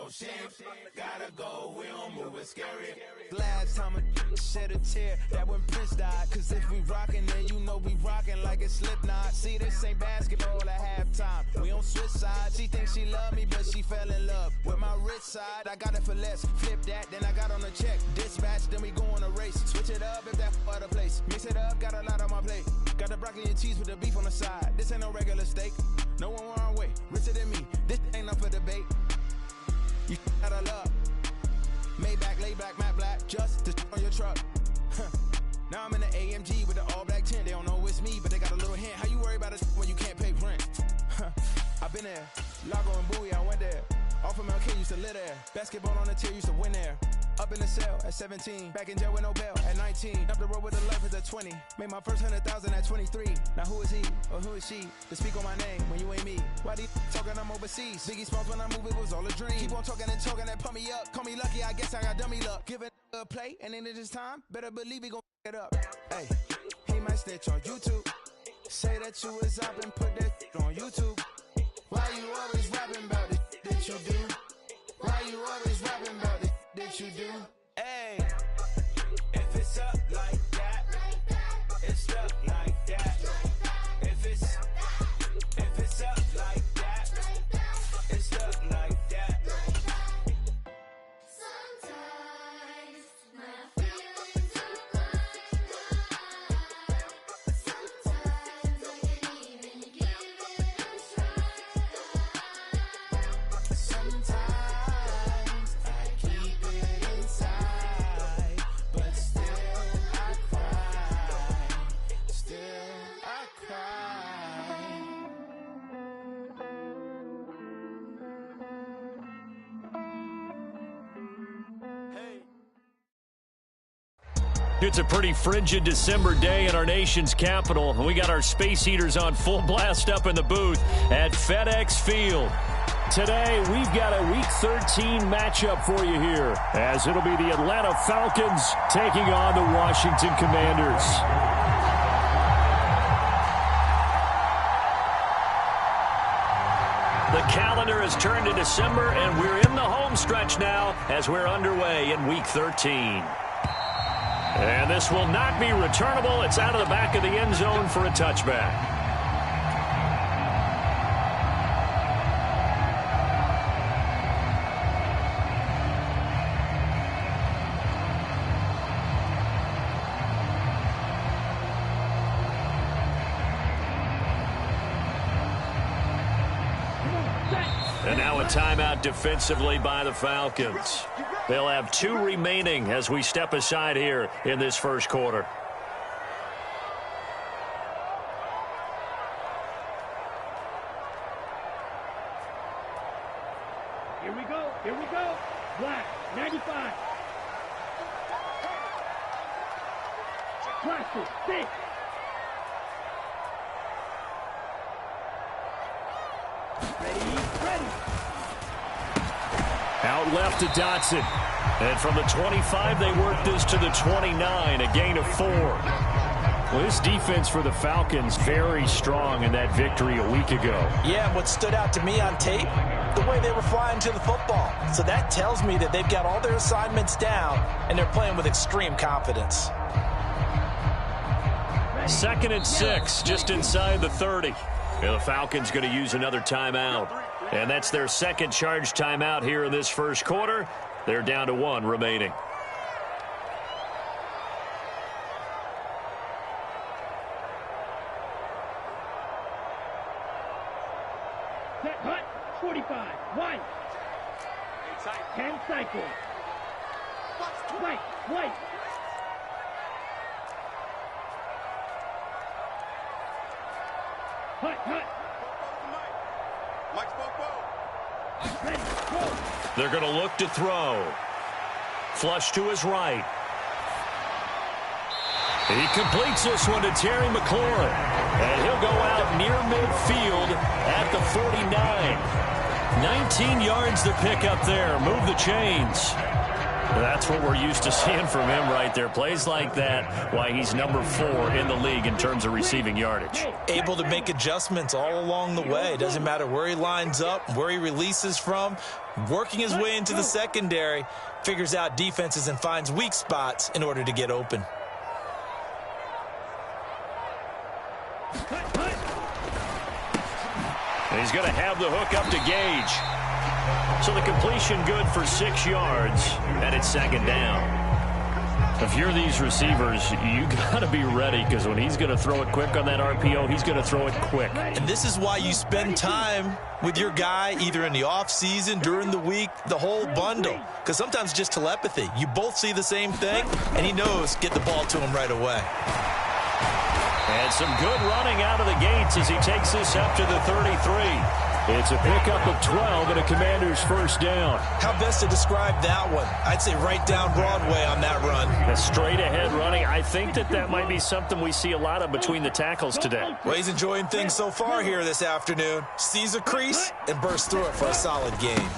no shame. Gotta go, we don't move it scary. Last time I shed a tear, that when Prince died. Cause if we rockin', then you know we rockin' like a Slipknot. See, this ain't basketball at halftime. We on switch sides. She thinks she love me, but she fell in love with my rich side. I got it for less. Flip that, then I got on a check. Dispatch, then we go on a race. Switch it up if that other place. Mix it up, got a lot on my plate. Got the broccoli and cheese with the beef on the side. This ain't no regular steak. No one wrong way. Richer than me. This ain't up for debate. You got a love. Maybach, laid back, matte black, just to on your truck. Now I'm in the AMG with the all black tint. They don't know it's me, but they got a little hint. How you worry about it when you can't pay rent? I've been there. Lago and Bowie, I went there. Off of MLK, used to live there. Basketball on the tier, used to win there. Up in the cell at 17. Back in jail with no bail at 19. Up the road with the life at 20. Made my first 100,000 at 23. Now who is he or who is she to speak on my name when you ain't me? Why they talking I'm overseas? Biggie Smalls when I move, it was all a dream. Keep on talking and pump me up. Call me lucky, I guess I got dummy luck. Give it a play, and then it is time. Better believe he gon' it up. Hey, he might snitch on YouTube. Say that you was up and put that on YouTube. Why you always rapping about it that you do? Why you always rapping about it that you do? Hey, if it's up like that, it's stuck like that. If it's up like that, it's stuck like that. Sometimes my feelings are blind. Sometimes I can't even give it a try. Sometimes I keep it inside, but still I cry. Still I cry. It's a pretty frigid December day in our nation's capital, and we got our space heaters on full blast up in the booth at FedEx Field. Today, we've got a Week 13 matchup for you here, as it'll be the Atlanta Falcons taking on the Washington Commanders. The calendar has turned to December, and we're in the home stretch now as we're underway in Week 13. And this will not be returnable. It's out of the back of the end zone for a touchback. And now a timeout defensively by the Falcons. They'll have 2 remaining as we step aside here in this first quarter. Here we go. Here we go. Black, 95. Plastic, 6. Ready. Out left to Dotson. And from the 25, they work this to the 29, a gain of 4. Well, this defense for the Falcons, very strong in that victory a week ago. Yeah, what stood out to me on tape, the way they were flying to the football. So that tells me that they've got all their assignments down, and they're playing with extreme confidence. 2nd and 6, just inside the 30. And the Falcons going to use another timeout. And that's their second charge timeout here in this first quarter. They're down to 1 remaining. Set, hut, 45, white. 10 cycle. White. Hut. Ready, go. They're going to look to throw. Flush to his right. He completes this one to Terry McLaurin. And he'll go out near midfield at the 49. 19 yards to pick up there. Move the chains. That's what we're used to seeing from him right there. Plays like that, why he's number 4 in the league in terms of receiving yardage. Able to make adjustments all along the way. Doesn't matter where he lines up, where he releases from. Working his way into the secondary, figures out defenses and finds weak spots in order to get open. And he's going to have the hook up to Gage. So the completion good for 6 yards, and it's second down. If you're these receivers, you got to be ready, because when he's going to throw it quick on that RPO, he's going to throw it quick. And this is why you spend time with your guy either in the offseason, during the week, the whole bundle. Because sometimes it's just telepathy. You both see the same thing, and he knows get the ball to him right away. And some good running out of the gates as he takes this up to the 33. It's a pickup of 12 and a Commander's first down. How best to describe that one? I'd say right down Broadway on that run. A straight ahead running. I think that might be something we see a lot of between the tackles today. Well, he's enjoying things so far here this afternoon. Sees a crease and bursts through it for a solid gain.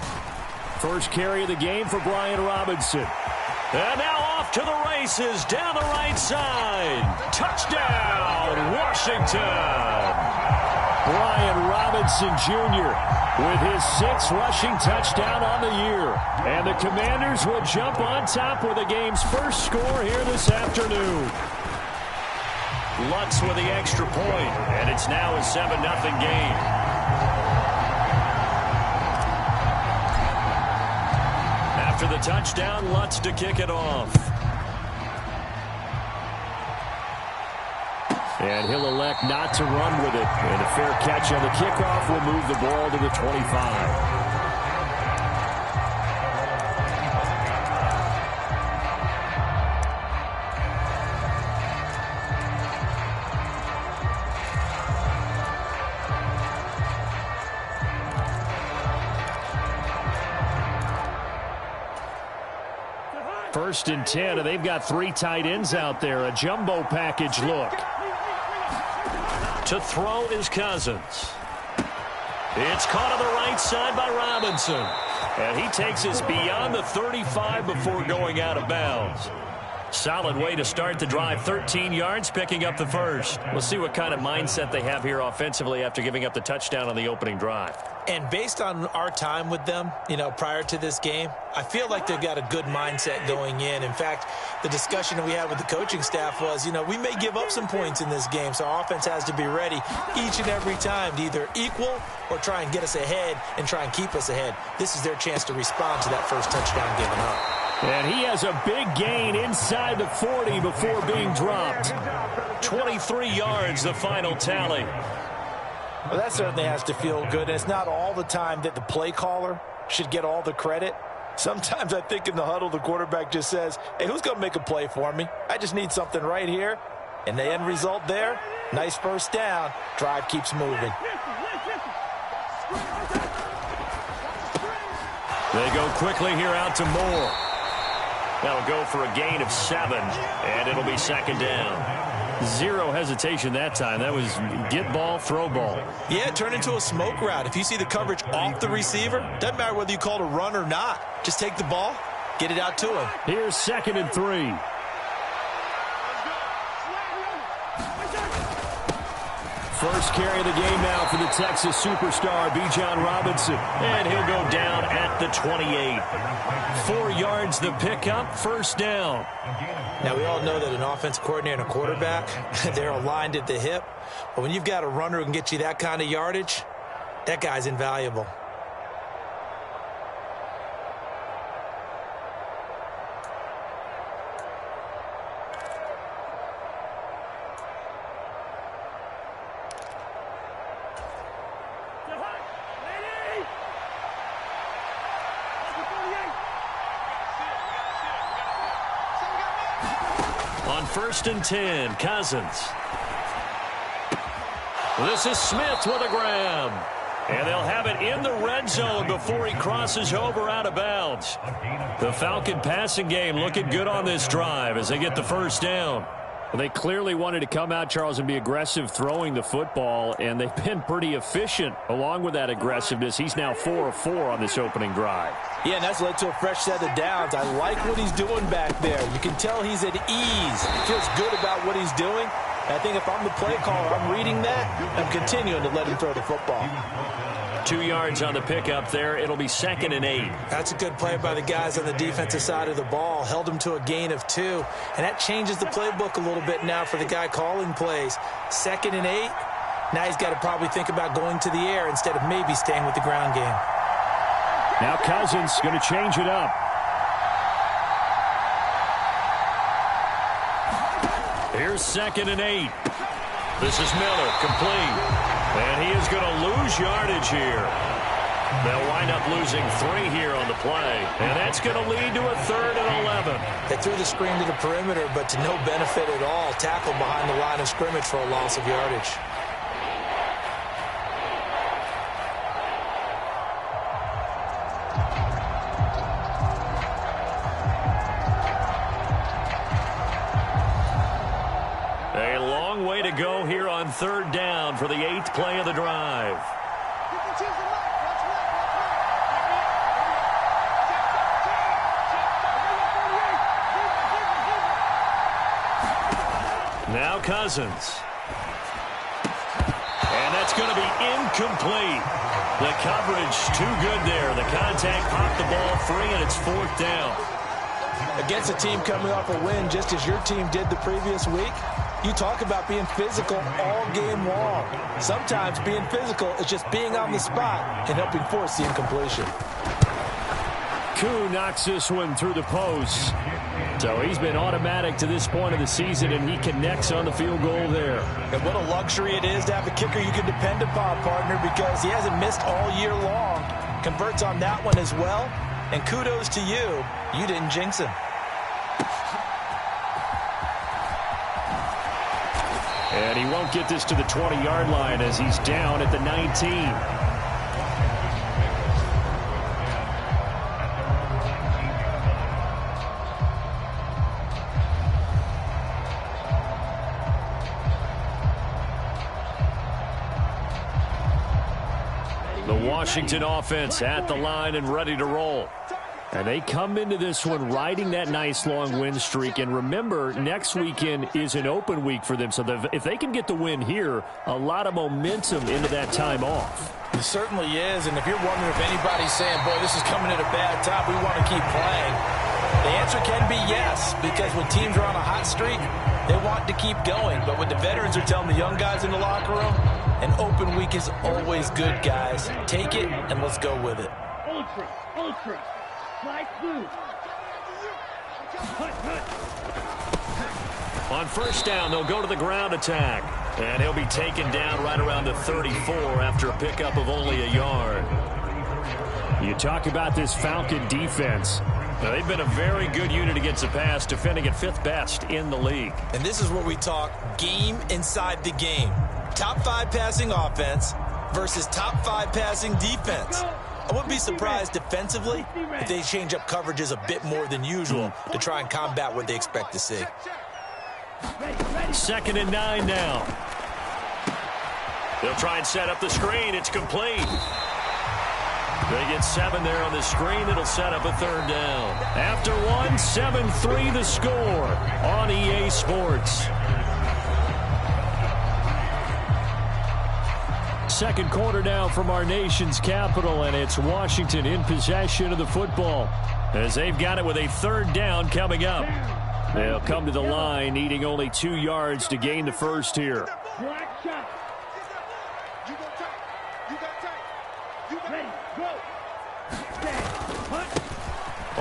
First carry of the game for Brian Robinson. And now off to the races down the right side. Touchdown, Washington. Brian Robinson Jr. with his 6th rushing touchdown on the year. And the Commanders will jump on top with the game's first score here this afternoon. Lutz with the extra point, and it's now a 7-0 game. After the touchdown, Lutz to kick it off. And he'll elect not to run with it. And a fair catch on the kickoff will move the ball to the 25. First and 10, and they've got 3 tight ends out there. A jumbo package look. To throw is Cousins. It's caught on the right side by Robinson. And he takes us beyond the 35 before going out of bounds. Solid way to start the drive. 13 yards, picking up the first. We'll see what kind of mindset they have here offensively after giving up the touchdown on the opening drive. And based on our time with them, prior to this game, I feel like they've got a good mindset going in. In fact, the discussion that we had with the coaching staff was, we may give up some points in this game, so our offense has to be ready each and every time to either equal or try and get us ahead and try and keep us ahead. This is their chance to respond to that first touchdown given up. And he has a big gain inside the 40 before being dropped. 23 yards, the final tally. Well, that certainly has to feel good. And it's not all the time that the play caller should get all the credit. Sometimes I think in the huddle, the quarterback just says, hey, who's going to make a play for me? I just need something right here. And the end result there, nice first down. Drive keeps moving. They go quickly here out to Moore. That'll go for a gain of 7, and it'll be second down. Zero hesitation that time. That was get ball, throw ball. Yeah, turn into a smoke route. If you see the coverage off the receiver, doesn't matter whether you call it a run or not. Just take the ball, get it out to him. Here's 2nd and 3. First carry of the game now for the Texas superstar, Bijan Robinson. And he'll go down at the 28. 4 yards the pickup, first down. Now, we all know that an offensive coordinator and a quarterback, they're aligned at the hip. But when you've got a runner who can get you that kind of yardage, that guy's invaluable. On 1st and 10, Cousins. This is Smith with a grab. And they'll have it in the red zone before he crosses over out of bounds. The Falcon passing game looking good on this drive as they get the first down. Well, they clearly wanted to come out, Charles, and be aggressive throwing the football, and they've been pretty efficient along with that aggressiveness. He's now 4 of 4 on this opening drive. Yeah, and that's led to a fresh set of downs. I like what he's doing back there. You can tell he's at ease. He feels good about what he's doing. And I think if I'm the play caller, I'm reading that, I'm continuing to let him throw the football. 2 yards on the pickup there. It'll be 2nd and 8. That's a good play by the guys on the defensive side of the ball. Held him to a gain of 2. And that changes the playbook a little bit now for the guy calling plays. 2nd and 8. Now he's got to probably think about going to the air instead of maybe staying with the ground game. Now Cousins going to change it up. Here's 2nd and 8. This is Miller, complete. And he is going to lose yardage here. They'll wind up losing 3 here on the play. And that's going to lead to a 3rd and 11. They threw the screen to the perimeter, but to no benefit at all. Tackled behind the line of scrimmage for a loss of yardage. A long way to go here on 3rd down for the 8th play of the drive. Now Cousins. And that's going to be incomplete. The coverage too good there. The contact popped the ball free, and it's 4th down. Against a team coming off a win just as your team did the previous week, you talk about being physical all game long. Sometimes being physical is just being on the spot and helping force the incompletion. Koo knocks this one through the post. So he's been automatic to this point of the season, and he connects on the field goal there. And what a luxury it is to have a kicker you can depend upon, partner, because he hasn't missed all year long. Converts on that one as well. And kudos to you. You didn't jinx him. And he won't get this to the 20-yard line as he's down at the 19. Washington offense at the line and ready to roll. And they come into this one riding that nice long win streak. And remember, next weekend is an open week for them. So if they can get the win here, a lot of momentum into that time off. It certainly is. And if you're wondering if anybody's saying, boy, this is coming at a bad time, we want to keep playing, the answer can be yes. Because when teams are on a hot streak, they want to keep going. But what the veterans are telling the young guys in the locker room, an open week is always good, guys. Take it, and let's go with it. Ultra, ultra, slide through. On 1st down, they'll go to the ground attack. And he'll be taken down right around the 34 after a pickup of only a yard. You talk about this Falcon defense. Now, they've been a very good unit against the pass, defending at 5th best in the league. And this is where we talk game inside the game. Top 5 passing offense versus top 5 passing defense. I wouldn't be surprised defensively if they change up coverages a bit more than usual to try and combat what they expect to see. 2nd and 9 now. They'll try and set up the screen. It's complete. They get 7 there on the screen. It'll set up a 3rd down. After one, 7-3 the score on EA Sports. Second quarter now from our nation's capital, and it's Washington in possession of the football as they've got it with a 3rd down coming up. They'll come to the line needing only 2 yards to gain the first here. Black shot. Ready, go.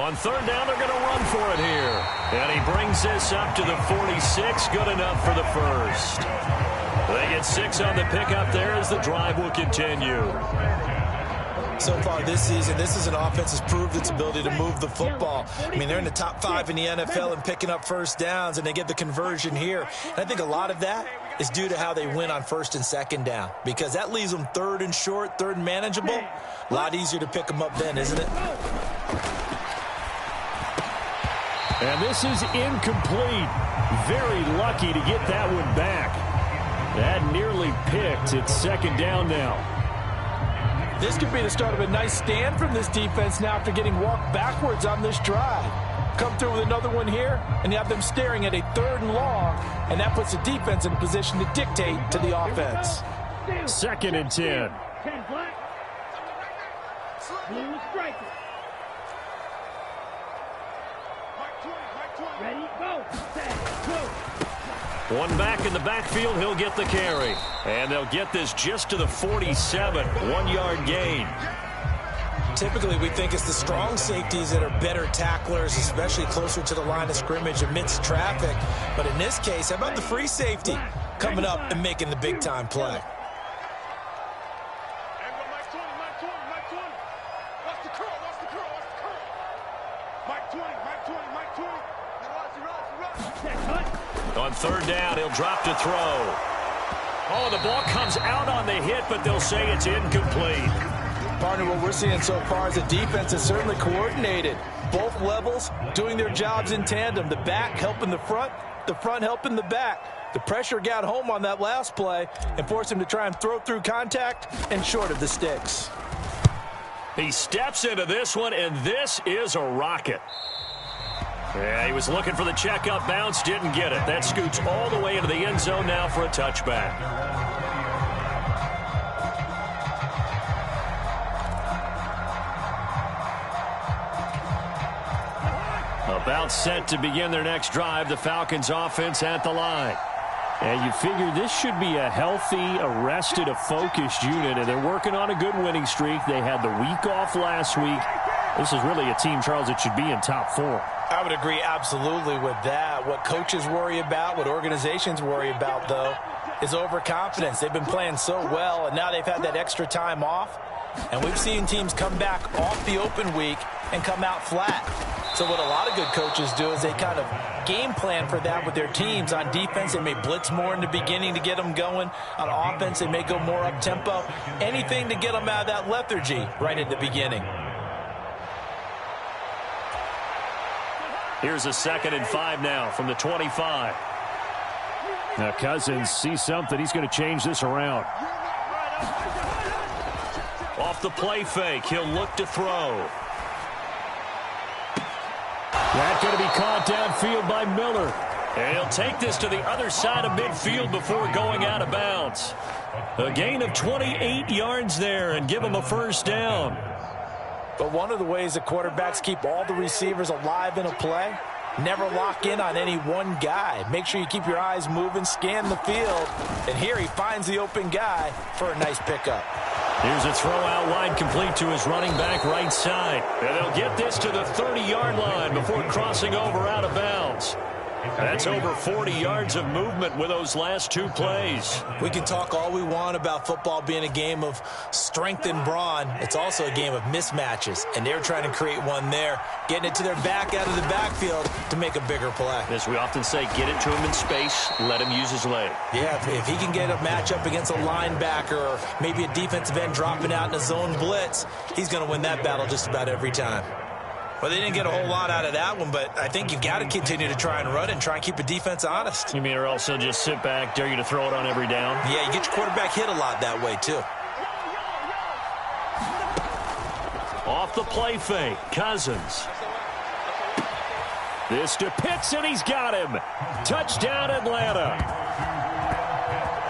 On 3rd down, they're going to run for it here. And he brings this up to the 46. Good enough for the first. They get 6 on the pickup there as the drive will continue. So far this season, this is an offense that's proved its ability to move the football. I mean, they're in the top 5 in the NFL in picking up 1st downs, and they get the conversion here. And I think a lot of that is due to how they win on 1st and 2nd down, because that leaves them 3rd and short, 3rd and manageable. A lot easier to pick them up then, isn't it? And this is incomplete. Very lucky to get that one back. That nearly picked. It's second down now. This could be the start of a nice stand from this defense now after getting walked backwards on this drive. Come through with another one here, and you have them staring at a 3rd and long, and that puts the defense in a position to dictate to the offense. Second and 10. 10 black. Blue striker. Ready, go. Set, go. One back in the backfield, he'll get the carry. And they'll get this just to the 47, 1-yard gain. Typically, we think it's the strong safeties that are better tacklers, especially closer to the line of scrimmage amidst traffic. But in this case, how about the free safety coming up and making the big-time play? On 3rd down, he'll drop to throw. Oh, the ball comes out on the hit, but they'll say it's incomplete. Partner, what we're seeing so far is the defense is certainly coordinated. Both levels doing their jobs in tandem. The back helping the front helping the back. The pressure got home on that last play and forced him to try and throw through contact and short of the sticks. He steps into this one, and this is a rocket. Yeah, he was looking for the checkup bounce, didn't get it. That scoots all the way into the end zone now for a touchback. About set to begin their next drive, the Falcons offense at the line. And you figure this should be a healthy, arrested, a focused unit, and they're working on a good winning streak. They had the week off last week. This is really a team, Charles, that should be in top 4. I would agree absolutely with that. What coaches worry about, what organizations worry about, though, is overconfidence. They've been playing so well, and now they've had that extra time off. And we've seen teams come back off the open week and come out flat. So what a lot of good coaches do is they kind of game plan for that with their teams. On defense, they may blitz more in the beginning to get them going. On offense, they may go more up-tempo. Anything to get them out of that lethargy right at the beginning. Here's a 2nd and 5 now from the 25. Now Cousins sees something. He's going to change this around. Off the play fake, he'll look to throw. That's going to be caught downfield by Miller. And he'll take this to the other side of midfield before going out of bounds. A gain of 28 yards there and give him a 1st down. But one of the ways that quarterbacks keep all the receivers alive in a play, never lock in on any one guy. Make sure you keep your eyes moving, scan the field. And here he finds the open guy for a nice pickup. Here's a throw out wide, complete to his running back right side. And they'll get this to the 30-yard line before crossing over out of bounds. That's over 40 yards of movement with those last 2 plays. We can talk all we want about football being a game of strength and brawn. It's also a game of mismatches, and they're trying to create one there, getting it to their back out of the backfield to make a bigger play. As we often say, get it to him in space, let him use his leg. Yeah, if he can get a matchup against a linebacker or maybe a defensive end dropping out in a zone blitz, he's going to win that battle just about every time. Well, they didn't get a whole lot out of that one, but I think you've got to continue to try and run and try and keep the defense honest. You mean, or also just sit back, dare you to throw it on every down? Yeah, you get your quarterback hit a lot that way, too. Off the play fake, Cousins. This to Pitts, and he's got him. Touchdown, Atlanta.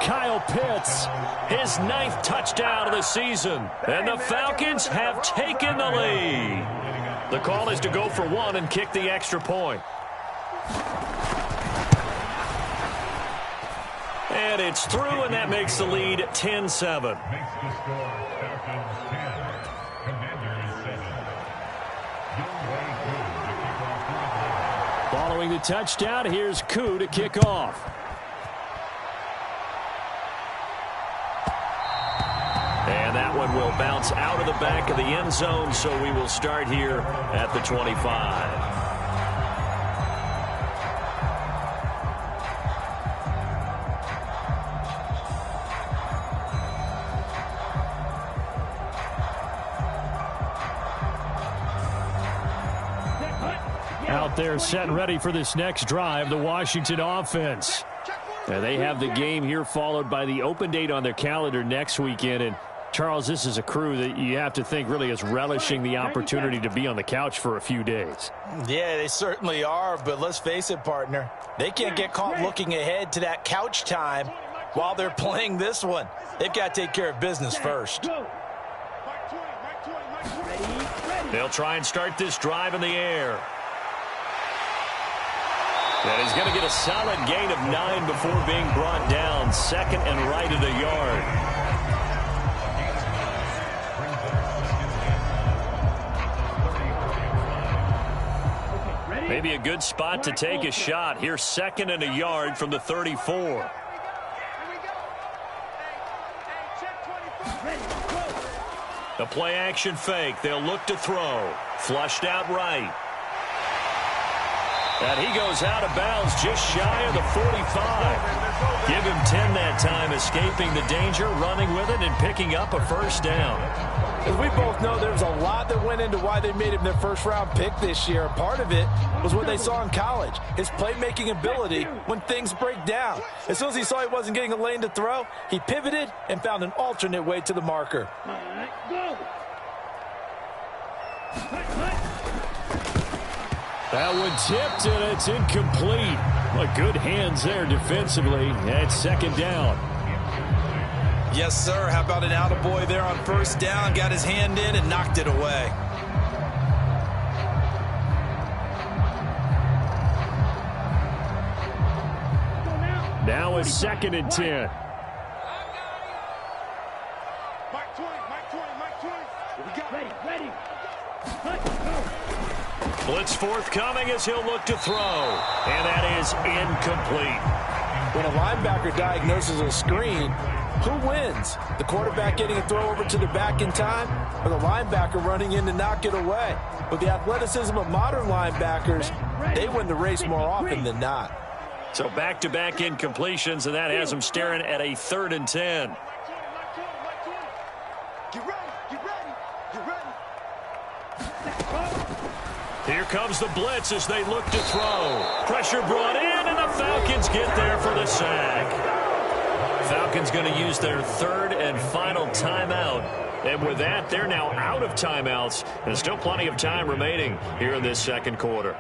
Kyle Pitts, his 9th touchdown of the season. And the Falcons have taken the lead. The call is to go for 1 and kick the extra point. And it's through, and that makes the lead 10-7. Following the touchdown, here's Koo to kick off. And that one will bounce out of the back of the end zone, so we will start here at the 25. out there set and ready for this next drive, the Washington offense. Now they have the game here followed by the open date on their calendar next weekend. And, Charles, this is a crew that you have to think really is relishing the opportunity to be on the couch for a few days. Yeah, they certainly are, but let's face it, partner. They can't get caught looking ahead to that couch time while they're playing this one. They've got to take care of business first. They'll try and start this drive in the air. And he's going to get a solid gain of 9 before being brought down. Second and right at a yard. Maybe a good spot to take a shot. Here's second and a yard from the 34. The play action fake. They'll look to throw. Flushed out right. And he goes out of bounds just shy of the 45. Give him 10 that time, escaping the danger, running with it, and picking up a first down. As we both know, there's a lot that went into why they made him their first-round pick this year. Part of it was what they saw in college, his playmaking ability when things break down. As soon as he saw he wasn't getting a lane to throw, he pivoted and found an alternate way to the marker. That one tipped, and it's incomplete. Well, good hands there defensively. That's second down. Yes, sir. How about an attaboy there on first down? Got his hand in and knocked it away. Now it's second and 10. Blitz forthcoming as he'll look to throw. And that is incomplete. When a linebacker diagnoses a screen, who wins? The quarterback getting a throw over to the back in time, or the linebacker running in to knock it away? With the athleticism of modern linebackers, they win the race more often than not. So back-to-back incompletions, and that has them staring at a 3rd and 10. Here comes the blitz as they look to throw. Pressure brought in, and the Falcons get there for the sack. Falcons going to use their 3rd and final timeout. And with that, they're now out of timeouts. There's still plenty of time remaining here in this second quarter.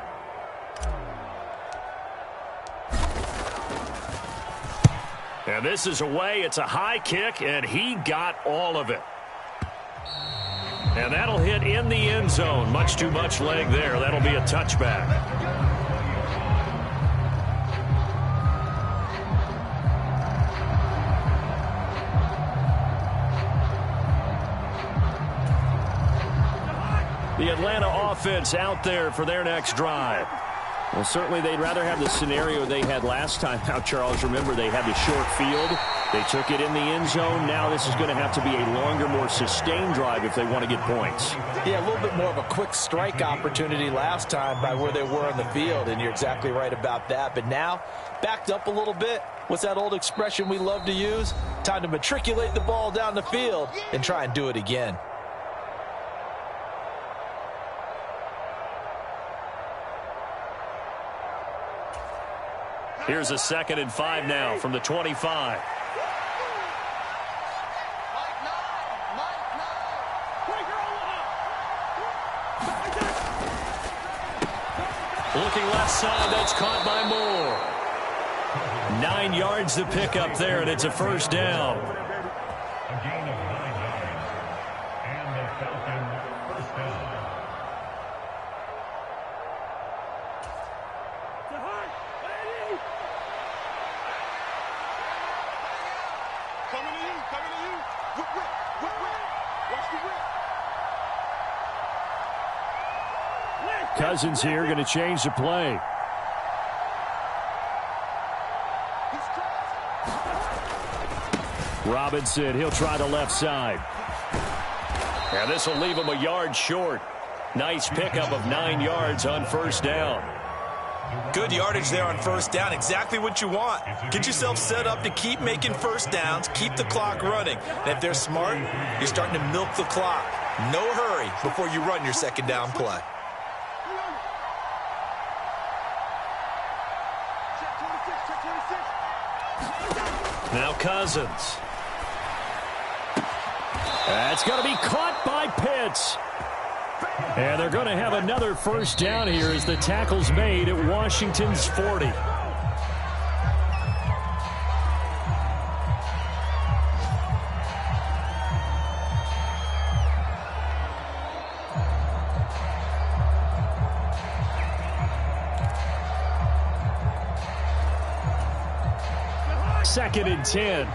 And this is away. It's a high kick, and he got all of it. And that'll hit in the end zone. Much too much leg there. That'll be a touchback. The Atlanta offense out there for their next drive. Well, certainly they'd rather have the scenario they had last time. Now, Charles, remember, they had the short field. They took it in the end zone. Now this is going to have to be a longer, more sustained drive if they want to get points. Yeah, a little bit more of a quick strike opportunity last time by where they were on the field, and you're exactly right about that. But now, backed up a little bit. What's that old expression we love to use? Time to matriculate the ball down the field and try and do it again. Here's a 2nd and 5 now from the 25. Looking left side, that's caught by Moore. 9 yards to pick up there, and it's a first down. A gain of 9 yards. And the Falcons first down. Coming to you. Whip. Watch the whip. Cousins here going to change the play. Robinson, he'll try the left side. And this will leave him a yard short. Nice pickup of 9 yards on first down. Good yardage there on first down. Exactly what you want. Get yourself set up to keep making first downs, keep the clock running. And if they're smart, you're starting to milk the clock. No hurry before you run your second down play. Now Cousins. That's going to be caught by Pitts. And they're going to have another first down here as the tackle's made at Washington's 40. Second and 10.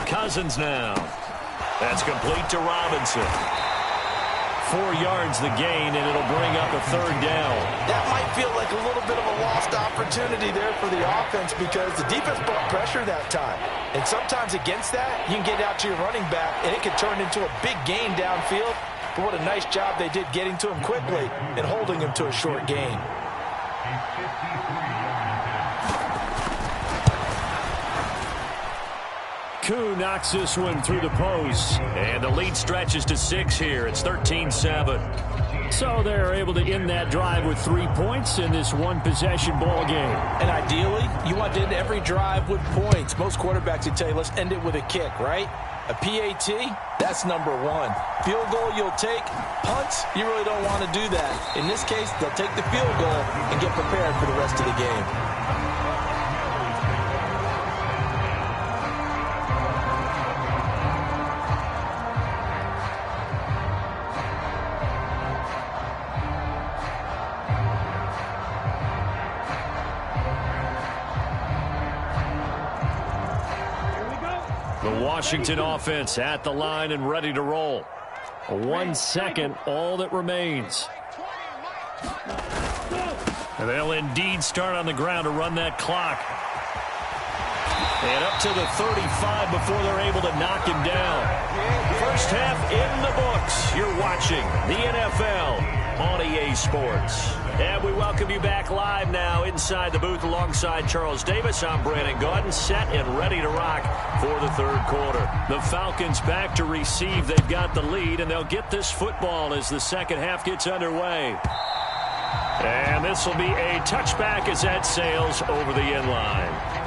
Cousins now. That's complete to Robinson. 4 yards the gain, and it'll bring up a third down. That might feel like a little bit of a lost opportunity there for the offense because the defense brought pressure that time. And sometimes against that, you can get out to your running back, and it can turn into a big gain downfield. But what a nice job they did getting to him quickly and holding him to a short gain. Koo knocks this one through the post. And the lead stretches to 6 here. It's 13-7. So they're able to end that drive with 3 points in this one-possession ball game. And ideally, you want to end every drive with points. Most quarterbacks would tell you, let's end it with a kick, right? A PAT, that's number 1. Field goal you'll take. Punts, you really don't want to do that. In this case, they'll take the field goal and get prepared for the rest of the game. Washington offense at the line and ready to roll. 1 second, all that remains. And they'll indeed start on the ground to run that clock. And up to the 35 before they're able to knock him down. First half in the books. You're watching the NFL on EA Sports. And we welcome you back live now inside the booth alongside Charles Davis. I'm Brandon Gaudin, set and ready to rock for the third quarter. The Falcons back to receive. They've got the lead, and they'll get this football as the second half gets underway. And this will be a touchback as that sails over the end line.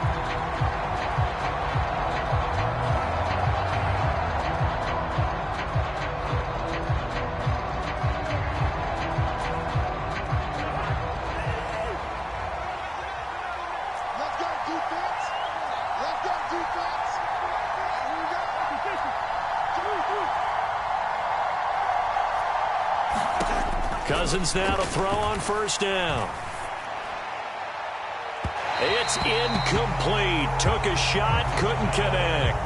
Cousins now to throw on first down. It's incomplete. Took a shot, couldn't connect.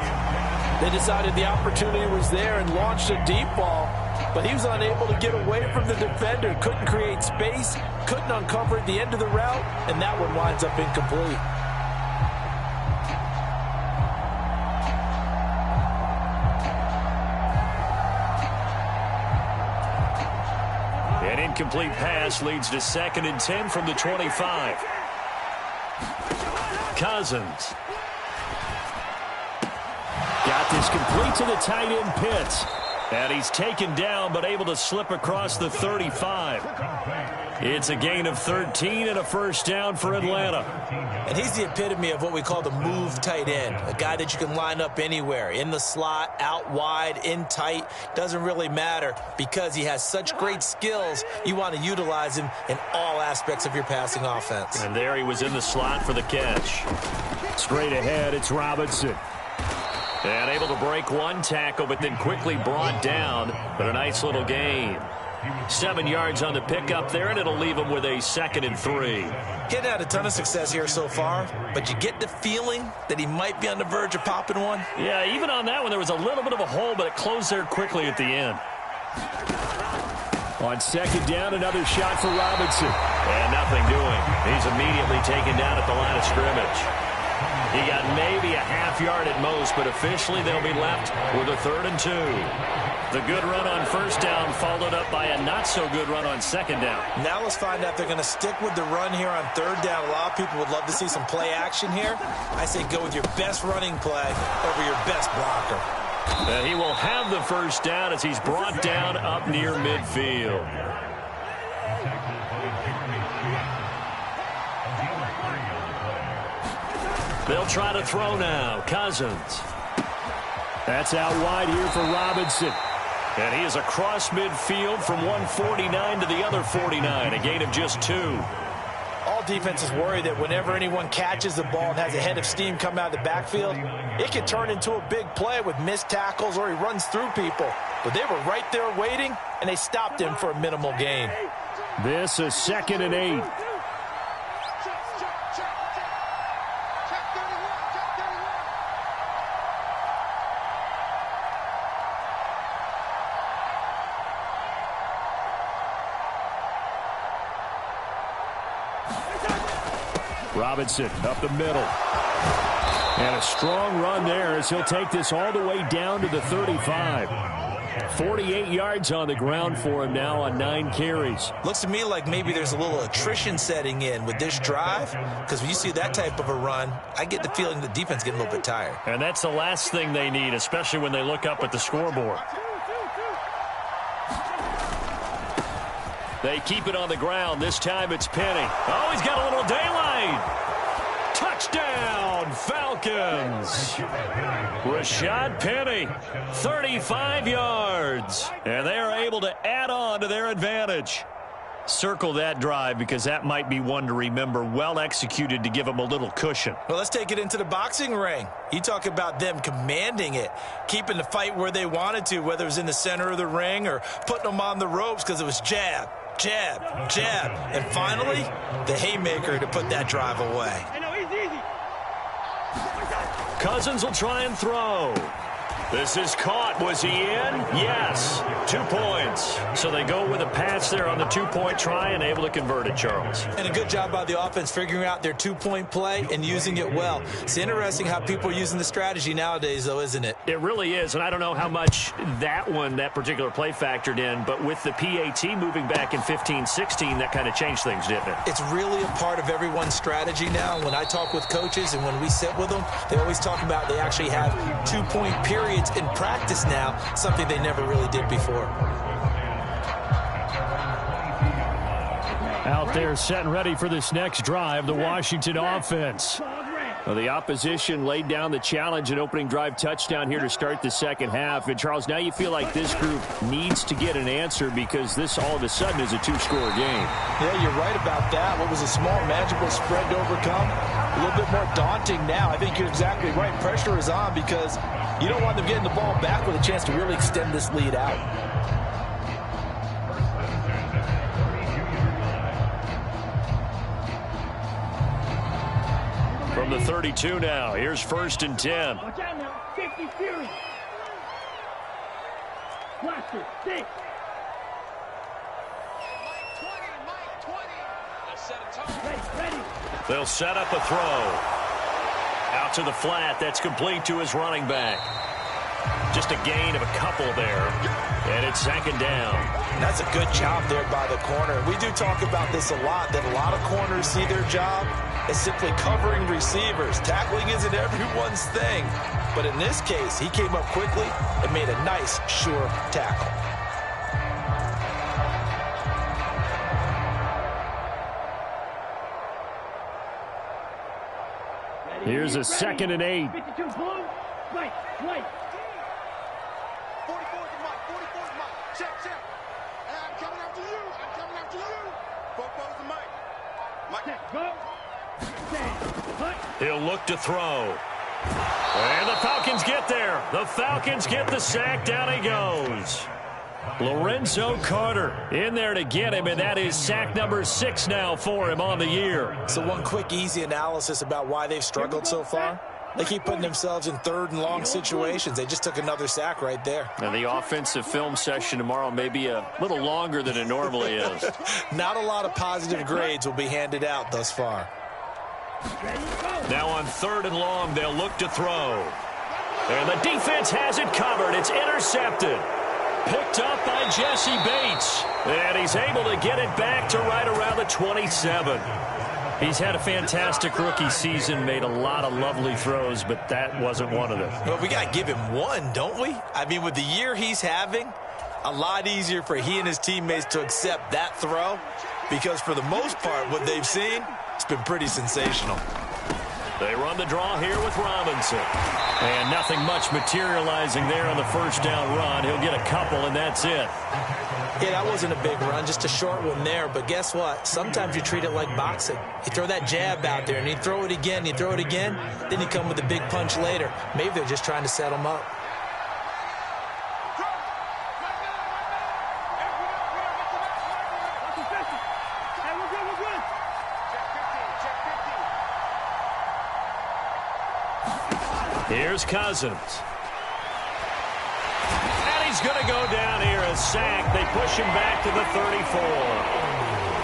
They decided the opportunity was there and launched a deep ball, but he was unable to get away from the defender. Couldn't create space, couldn't uncover at the end of the route, and that one winds up incomplete. An incomplete pass leads to 2nd and 10 from the 25. Cousins. Got this complete to the tight end Pitts. And he's taken down but able to slip across the 35. It's a gain of 13 and a first down for Atlanta. And he's the epitome of what we call the move tight end. A guy that you can line up anywhere. In the slot, out wide, in tight. Doesn't really matter because he has such great skills. You want to utilize him in all aspects of your passing offense. And there he was in the slot for the catch. Straight ahead, it's Robinson. And able to break one tackle, but then quickly brought down. But a nice little gain. 7 yards on the pickup there, and it'll leave him with a 2nd and 3. He had a ton of success here so far, but you get the feeling that he might be on the verge of popping one. Yeah, even on that one, there was a little bit of a hole, but it closed there quickly at the end. On 2nd down, another shot for Robinson. And nothing doing. He's immediately taken down at the line of scrimmage. He got maybe a half yard at most, but officially they'll be left with a 3rd and 2. The good run on first down followed up by a not-so-good run on 2nd down. Now let's find out if they're going to stick with the run here on 3rd down. A lot of people would love to see some play action here. I say go with your best running play over your best blocker. He will have the first down as he's brought down up near midfield. They'll try to throw now. Cousins. That's out wide here for Robinson. And he is across midfield from 149 to the other 49, a gain of just 2. All defenses worry that whenever anyone catches the ball and has a head of steam come out of the backfield, it can turn into a big play with missed tackles or he runs through people. But they were right there waiting, and they stopped him for a minimal gain. This is 2nd and 8. Robinson up the middle. And a strong run there as he'll take this all the way down to the 35. 48 yards on the ground for him now on 9 carries. Looks to me like maybe there's a little attrition setting in with this drive, because when you see that type of a run, I get the feeling the defense getting a little bit tired. And that's the last thing they need, especially when they look up at the scoreboard. They keep it on the ground. This time it's Penny. Oh, he's got a little daylight. Touchdown, Falcons. Rashad Penny, 35 yards. And they are able to add on to their advantage. Circle that drive because that might be one to remember. Well executed to give them a little cushion. Well, let's take it into the boxing ring. You talk about them commanding it, keeping the fight where they wanted to, whether it was in the center of the ring or putting them on the ropes because it was jab, jab, jab. And finally, the haymaker to put that drive away. Cousins will try and throw. This is caught. Was he in? Yes. 2 points. So they go with a pass there on the 2-point try and able to convert it, Charles. And a good job by the offense figuring out their 2-point play and using it well. It's interesting how people are using the strategy nowadays, though, isn't it? It really is, and I don't know how much that particular play factored in, but with the PAT moving back in 15-16, that kind of changed things, didn't it? It's really a part of everyone's strategy now. When I talk with coaches and when we sit with them, they always talk about they actually have 2-point periods in practice now, something they never really did before. Out there set and ready for this next drive, the Washington offense. Well, the opposition laid down the challenge and opening drive touchdown here to start the second half. And, Charles, now you feel like this group needs to get an answer because this all of a sudden is a 2-score game. Yeah, you're right about that. What was a small, manageable spread to overcome, a little bit more daunting now. I think you're exactly right. Pressure is on because you don't want them getting the ball back with a chance to really extend this lead out. From the 32 now, here's 1st and 10. Watch out now, 50 Fury. Watch it, 6. Ready. They'll set up a throw. Out to the flat, that's complete to his running back. Just a gain of a couple there, and it's 2nd down. That's a good job there by the corner. We do talk about this a lot, that a lot of corners see their job as simply covering receivers. Tackling isn't everyone's thing. But in this case, he came up quickly and made a nice, sure tackle. Here's a 2nd and 8. 52 blue, right. 44's Mike. Check. And I'm coming after you. Four's the Mike. Set, go. Stand, cut. He'll look to throw. And the Falcons get there. The Falcons get the sack. Down he goes. Lorenzo Carter in there to get him, and that is sack number 6 now for him on the year. So one quick, easy analysis about why they've struggled so far. They keep putting themselves in 3rd and long situations. They just took another sack right there. And the offensive film session tomorrow may be a little longer than it normally is. Not a lot of positive grades will be handed out thus far. Now on 3rd and long, they'll look to throw. And the defense has it covered. It's intercepted. Picked up by Jesse Bates. And he's able to get it back to right around the 27. He's had a fantastic rookie season, made a lot of lovely throws, but that wasn't one of them. Well, we got to give him one, don't we? I mean, with the year he's having, a lot easier for he and his teammates to accept that throw because for the most part, what they've seen, It's been pretty sensational. They run the draw here with Robinson. And nothing much materializing there on the first down run. He'll get a couple, and that's it. Yeah, that wasn't a big run, just a short one there. But guess what? Sometimes you treat it like boxing. You throw that jab out there, and you throw it again, you throw it again, then you come with a big punch later. Maybe they're just trying to set him up. Here's Cousins. And he's going to go down here, a sack. They push him back to the 34.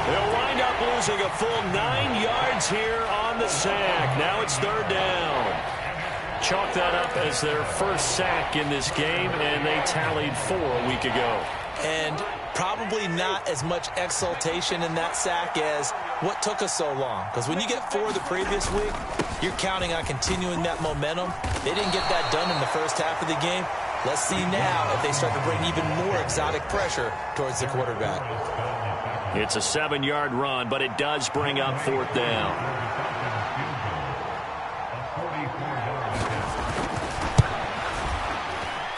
They'll wind up losing a full 9 yards here on the sack. Now it's third down. Chalk that up as their first sack in this game, and they tallied 4 a week ago. And probably not as much exultation in that sack as what took us so long. Because when you get 4 the previous week, you're counting on continuing that momentum. They didn't get that done in the first half of the game. Let's see now if they start to bring even more exotic pressure towards the quarterback. It's a 7-yard run, but it does bring up fourth down.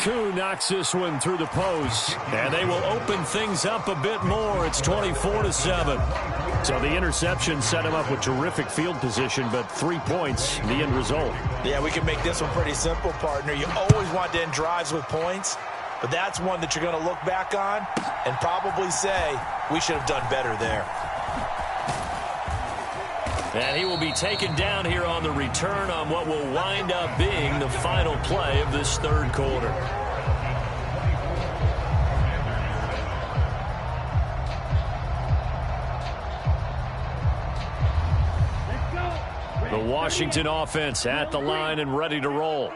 Koo knocks this one through the post, and they will open things up a bit more. It's 24-7. So the interception set him up with terrific field position, but 3 points, the end result. Yeah, we can make this one pretty simple, partner. You always want to end drives with points, but that's one that you're going to look back on and probably say, we should have done better there. And he will be taken down here on the return on what will wind up being the final play of this third quarter. The Washington offense at the line and ready to roll.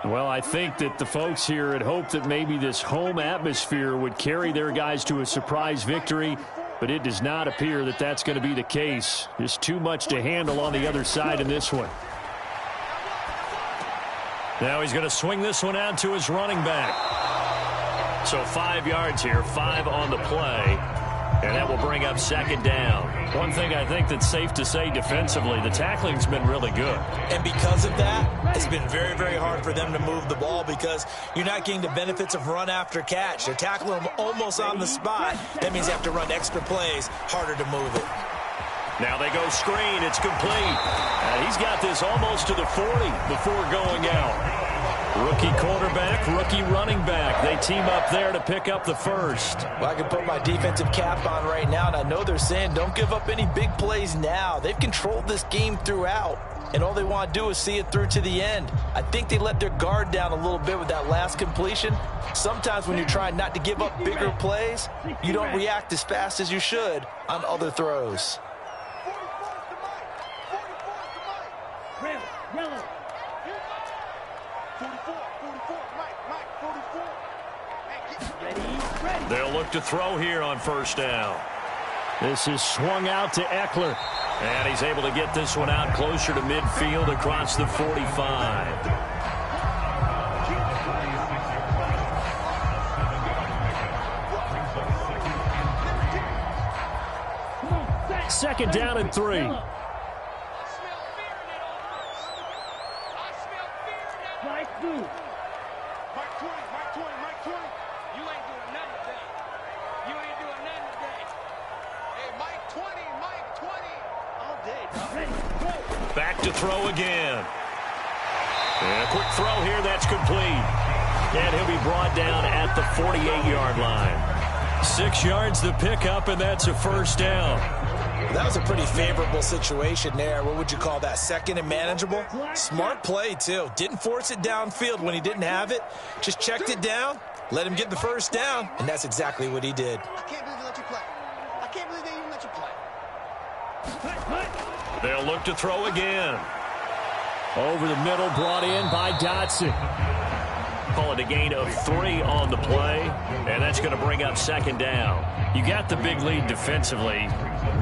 Well, I think that the folks here had hoped that maybe this home atmosphere would carry their guys to a surprise victory, but it does not appear that that's going to be the case. There's too much to handle on the other side in this one. Now he's going to swing this one out to his running back. So 5 yards here, 5 on the play. And that will bring up second down. One thing I think that's safe to say defensively, the tackling's been really good. And because of that, it's been very, very hard for them to move the ball because you're not getting the benefits of run after catch. They're tackling them almost on the spot. That means they have to run extra plays, harder to move it. Now they go screen. It's complete. And he's got this almost to the 40 before going out. Rookie quarterback, rookie running back. They team up there to pick up the first. Well, I can put my defensive cap on right now, and I know they're saying don't give up any big plays now. They've controlled this game throughout, and all they want to do is see it through to the end. I think they let their guard down a little bit with that last completion. Sometimes when you're trying not to give up bigger plays, you don't react as fast as you should on other throws. Red, yellow. 44, Mike, 44. Ready. They'll look to throw here on first down. This is swung out to Eckler. And he's able to get this one out closer to midfield across the 45. Second down and 3. Strike 2. Mike 20. You ain't doing nothing today. You ain't doing nothing today. Hey, Mike 20. All day, dog. Ready, go. Back to throw again. And a quick throw here, that's complete. And he'll be brought down at the 48-yard line. 6 yards to pick up, and that's a first down. That was a pretty favorable situation there. What would you call that? Second and manageable? Smart play, too. Didn't force it downfield when he didn't have it. Just checked it down, let him get the first down, and that's exactly what he did. I can't believe they let you play. I can't believe they even let you play. They'll look to throw again. Over the middle, brought in by Dotson. Call it a gain of 3 on the play, and that's going to bring up second down. You got the big lead defensively,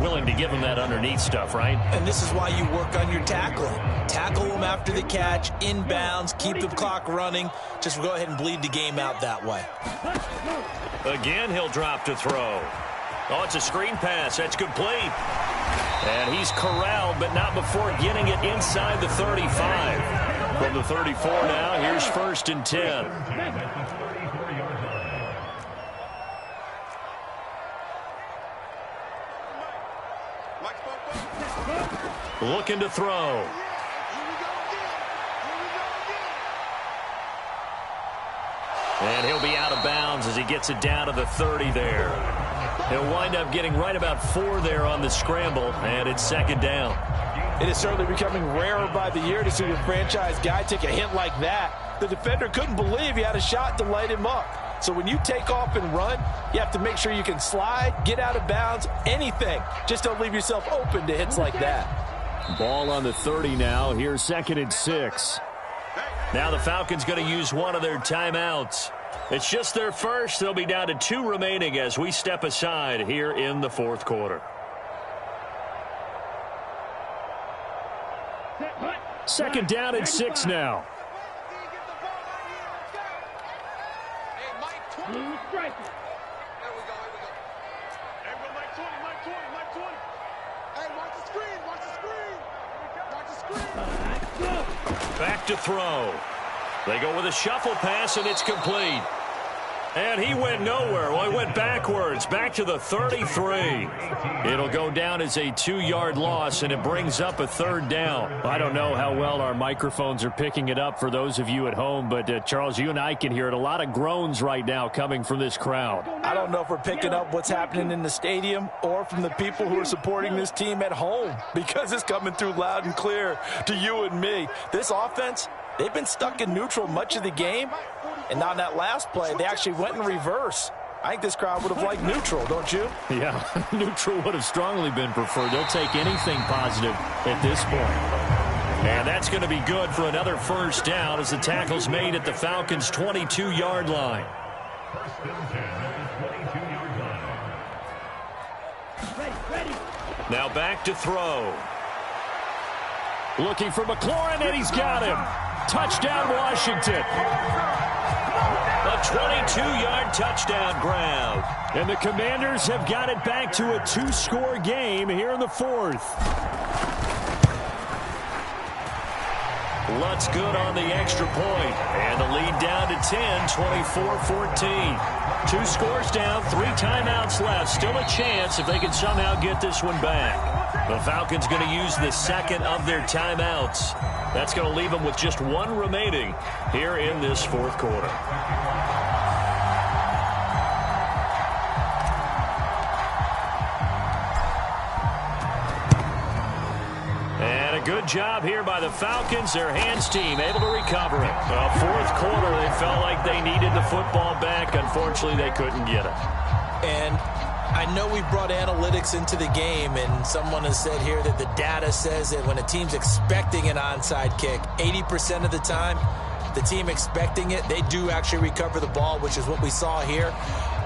willing to give them that underneath stuff, right? And this is why you work on your tackling. Tackle them after the catch, inbounds, keep the clock running. Just go ahead and bleed the game out that way. Again, he'll drop to throw. Oh, it's a screen pass. That's complete. And he's corralled, but not before getting it inside the 35. From the 34 now, here's 1st and 10. Looking to throw. And he'll be out of bounds as he gets it down to the 30 there. He'll wind up getting right about 4 there on the scramble, and it's 2nd down. It is certainly becoming rarer by the year to see your franchise guy take a hit like that. The defender couldn't believe he had a shot to light him up. So when you take off and run, you have to make sure you can slide, get out of bounds, anything. Just don't leave yourself open to hits like that. Ball on the 30 now. Here's 2nd and 6. Now the Falcons going to use one of their timeouts. It's just their first. They'll be down to 2 remaining as we step aside here in the 4th quarter. 2nd down and 6 now. Blue striker. There we go. Hey, Mike 20. Hey, watch the screen. Watch the screen. Back to throw. They go with a shuffle pass, and it's complete. And he went nowhere. Well, he went backwards, back to the 33. It'll go down as a 2-yard loss, and it brings up a 3rd down. I don't know how well our microphones are picking it up for those of you at home, but Charles, you and I can hear it. A lot of groans right now coming from this crowd. I don't know if we're picking up what's happening in the stadium or from the people who are supporting this team at home, because it's coming through loud and clear to you and me. This offense, they've been stuck in neutral much of the game. And on that last play, they actually went in reverse. I think this crowd would have liked neutral, don't you? Yeah, neutral would have strongly been preferred. They'll take anything positive at this point. And that's going to be good for another 1st down as the tackle's made at the Falcons' 22-yard line. 1st and 10 at the 22-yard line. Ready. Now back to throw. Looking for McLaurin, and he's got him. Touchdown, Washington. A 22-yard touchdown grab. And the Commanders have got it back to a 2-score game here in the 4th. Lutz good on the extra point. And the lead down to 10, 24-14. 2 scores down, 3 timeouts left. Still a chance if they can somehow get this one back. The Falcons going to use the 2nd of their timeouts. That's going to leave them with just 1 remaining here in this 4th quarter. And a good job here by the Falcons. Their hands team able to recover it. Well, 4th quarter, they felt like they needed the football back. Unfortunately, they couldn't get it. And I know we brought analytics into the game, and someone has said here that the data says that when a team's expecting an onside kick, 80% of the time, the team expecting it, they do actually recover the ball, which is what we saw here.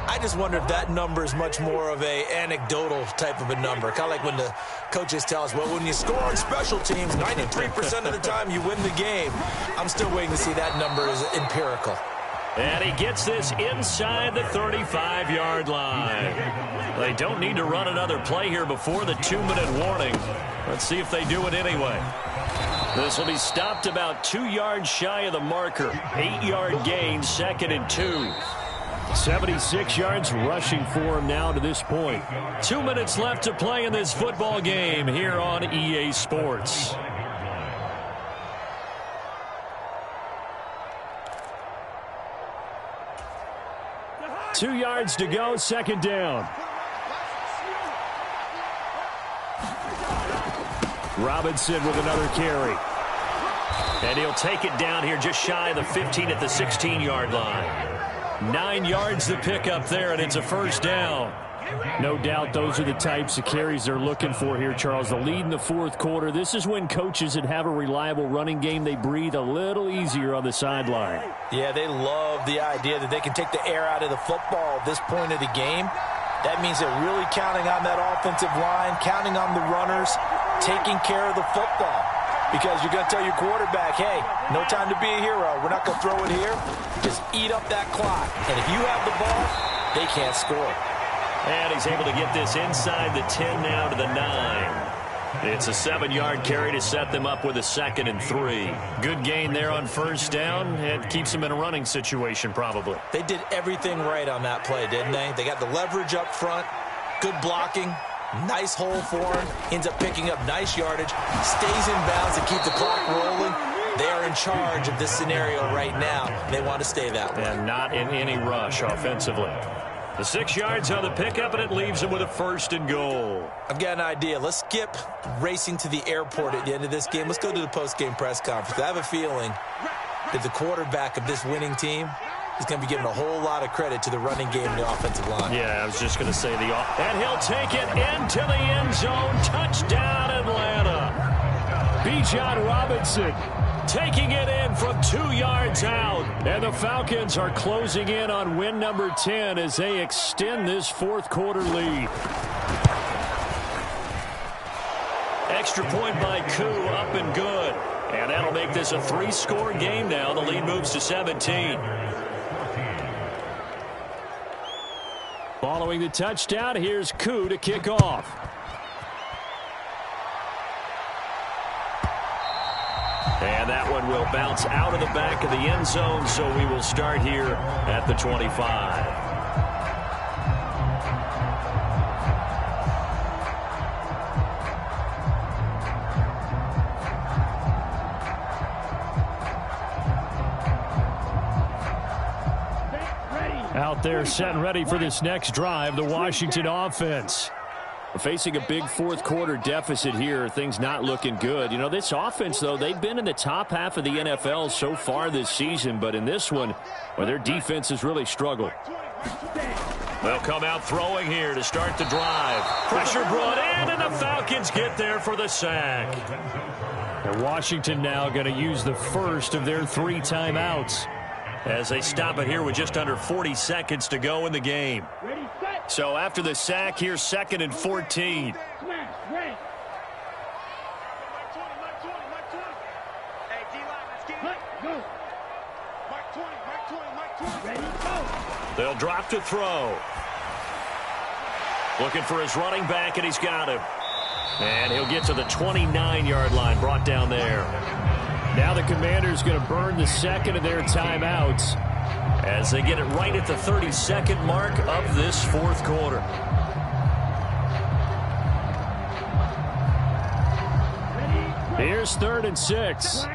I just wonder if that number is much more of a anecdotal type of a number. Kind of like when the coaches tell us, well, when you score on special teams, 93% of the time you win the game. I'm still waiting to see that number is empirical. And he gets this inside the 35-yard line. They don't need to run another play here before the 2-minute warning. Let's see if they do it anyway. This will be stopped about 2 yards shy of the marker. 8-yard gain, 2nd and 2. 76 yards rushing for him now to this point. 2 minutes left to play in this football game here on EA Sports. Two yards to go, 2nd down. Robinson with another carry. And he'll take it down here just shy of the 15 at the 16-yard line. 9 yards to pick up there, and it's a 1st down. No doubt those are the types of carries they're looking for here, Charles. The lead in the 4th quarter. This is when coaches that have a reliable running game, they breathe a little easier on the sideline. Yeah, they love the idea that they can take the air out of the football at this point of the game. That means they're really counting on that offensive line, counting on the runners, taking care of the football. Because you're going to tell your quarterback, hey, no time to be a hero. We're not going to throw it here. Just eat up that clock. And if you have the ball, they can't score. And he's able to get this inside the 10 now to the 9. It's a 7-yard carry to set them up with a 2nd and 3. Good gain there on first down. It keeps them in a running situation probably. They did everything right on that play, didn't they? They got the leverage up front, good blocking, nice hole for him, ends up picking up nice yardage, stays in bounds to keep the clock rolling. They are in charge of this scenario right now. They want to stay that way. And not in any rush offensively. The 6 yards on the pickup, and it leaves them with a 1st and goal. I've got an idea. Let's skip racing to the airport at the end of this game. Let's go to the post-game press conference. I have a feeling that the quarterback of this winning team is going to be giving a whole lot of credit to the running game and the offensive line. Yeah, I was just going to say and he'll take it into the end zone. Touchdown, Atlanta. Bijan Robinson taking it in from 2 yards out. And the Falcons are closing in on win number 10 as they extend this 4th quarter lead. Extra point by Koo, up and good. And that'll make this a 3-score game now. The lead moves to 17. Following the touchdown, here's Koo to kick off. And that one will bounce out of the back of the end zone, so we will start here at the 25. Out there set and ready for this next drive, the Washington offense. Facing a big 4th quarter deficit here, things not looking good. You know, this offense, though, they've been in the top half of the NFL so far this season, but in this one, well, their defense has really struggled. They'll come out throwing here to start the drive. Pressure brought in, and the Falcons get there for the sack. And Washington now going to use the first of their 3 timeouts as they stop it here with just under 40 seconds to go in the game. So after the sack, here's 2nd and 14. They'll drop to throw. Looking for his running back, and he's got him. And he'll get to the 29-yard line, brought down there. Now the Commanders going to burn the 2nd of their timeouts as they get it right at the 32nd mark of this 4th quarter. Here's 3rd and 6.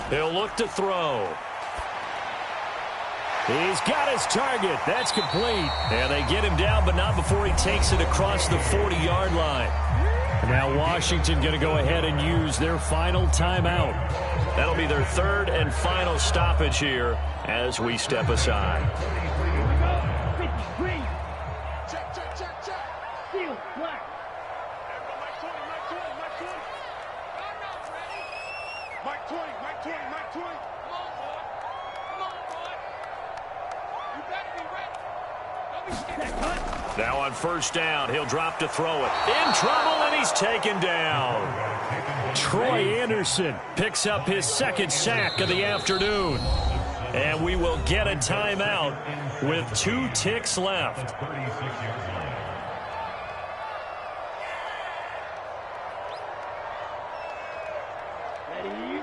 He'll look to throw. He's got his target. That's complete. And they get him down, but not before he takes it across the 40-yard line. Now Washington going to go ahead and use their final timeout. That'll be their 3rd and final stoppage here as we step aside. Check, check, check, check. Steal, black. Mike 20, Mike 20, Mike 20. Come on, boy. Come on, boy. You better be ready. Don't be scared. Now on first down, he'll drop to throw it. In trouble, and he's taken down. Troy Anderson picks up his 2nd sack of the afternoon. And we will get a timeout with 2 ticks left.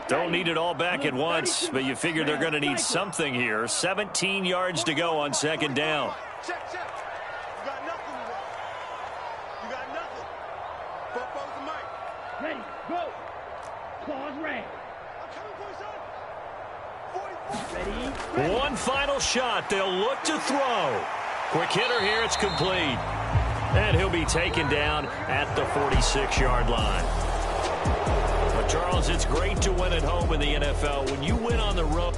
Don't need it all back at once, but you figure they're going to need something here. 17 yards to go on 2nd down. Check, check. You got nothing today. You got nothing. Football's the mic. Ready, go. Claws red. I'm coming for you, son. 44. Ready, One final shot. They'll look to throw. Quick hitter here. It's complete. And he'll be taken down at the 46-yard line. But Charles, it's great to win at home in the NFL. When you win on the road.